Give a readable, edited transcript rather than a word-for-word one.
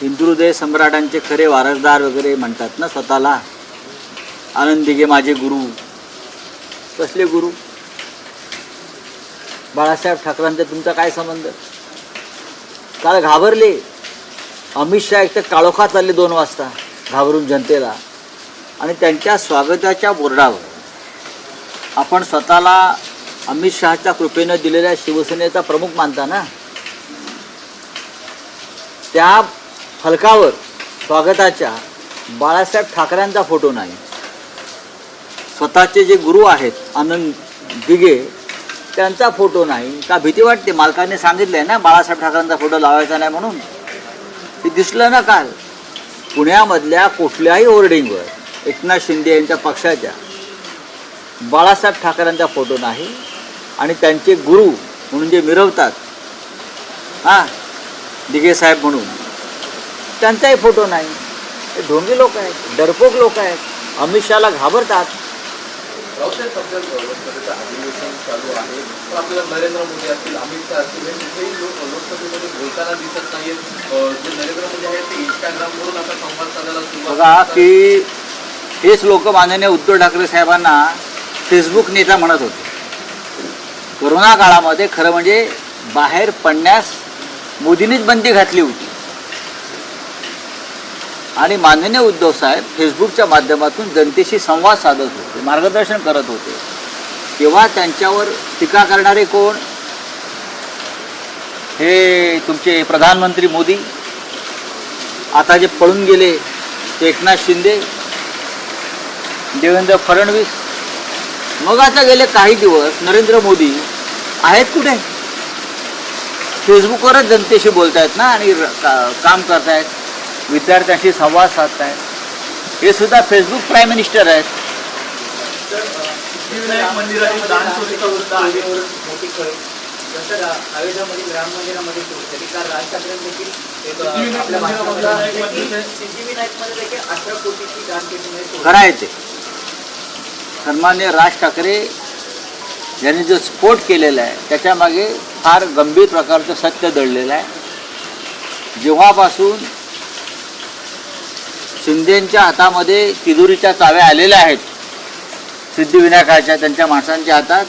हिंदुहृदय सम्राटांचे खरे वारसदार वगैरे म्हणतात ना स्वतःला. आनंद दिघे माझे गुरु. कसले गुरु? बाळासाहेब ठाकरेंचा तुमचा काय संबंध? काल घाबरले. अमित शहा एक तर काळोखात चालले 2 वाजता घाबरून जनतेला. आणि त्यांच्या स्वागताच्या बोर्डावर आपण स्वतःला अमित शहाच्या कृपेनं दिलेल्या शिवसेनेचा प्रमुख मानता ना. त्या फलकावर स्वागताच्या बाळासाहेब ठाकरेंचा फोटो नाही. स्वतःचे जे गुरु आहेत आनंद दिघे त्यांचा फोटो नाही. का भीती वाटते? मालकाने सांगितलंय ना बाळासाहेब ठाकरेंचा फोटो लावायचा नाही म्हणून. ते दिसलं ना काल पुण्यामधल्या कुठल्याही होर्डिंगवर एकनाथ शिंदे यांच्या पक्षाच्या बाळासाहेब ठाकरेंचा फोटो नाही. आणि त्यांचे गुरु म्हणून जे मिरवतात दिघे साहेब म्हणून त्यांचाही फोटो नाही. हे ढोंगी लोक आहेत, डरपोक लोक आहेत, अमित शहाला घाबरतात. अधिवेशन चालू आहे पण आपल्याला नरेंद्र मोदी असतील, अमित शहा असतील हे कुठेही लोकसभेमध्ये बोलताना दिसत नाहीत. जे नरेंद्र मोदी आहेत ते इंस्टाग्रामवरून आता संवाद साधायला सुरुवात. बघा की हेच लोक माननीय उद्धव ठाकरे साहेबांना फेसबुक नेता म्हणत होते. कोरोना काळामध्ये खरं म्हणजे बाहेर पडण्यास मोदींनीच बंदी घातली होती. आणि माननीय उद्धव साहेब फेसबुकच्या माध्यमातून जनतेशी संवाद साधत होते, मार्गदर्शन करत होते. तेव्हा त्यांच्यावर टीका करणारे कोण? हे तुमचे प्रधानमंत्री मोदी, आता जे पळून गेले ते एकनाथ शिंदे, देवेंद्र फडणवीस. मग आता गेले काही दिवस नरेंद्र मोदी आहेत कुठे? फेसबुकवरच जनतेशी बोलत आहेत ना आणि काम करतायत, विद्यार्थ्यांशी संवाद साधतायत. हे सुद्धा फेसबुक प्राईम मिनिस्टर आहेत. मंदिराची दान चोरीचा मुद्दा आहे. मोठी खळी जसं अयोध्यामधील राम मंदिरामध्ये तरी काल राज ठाकरे देखील आपल्या सिद्धिविनायकमध्ये देखील 18 कोटीची दान केली. करायचे सन्माननीय राज ठाकरे यांनी जो स्फोट केलेला आहे त्याच्यामागे फार गंभीर प्रकारचं सत्य दडलेलं आहे. जेव्हापासून शिंदेंच्या हातामध्ये तिजोरीच्या चाव्या आलेल्या आहेत सिद्धिविनायकाच्या, त्यांच्या माणसांच्या हातात,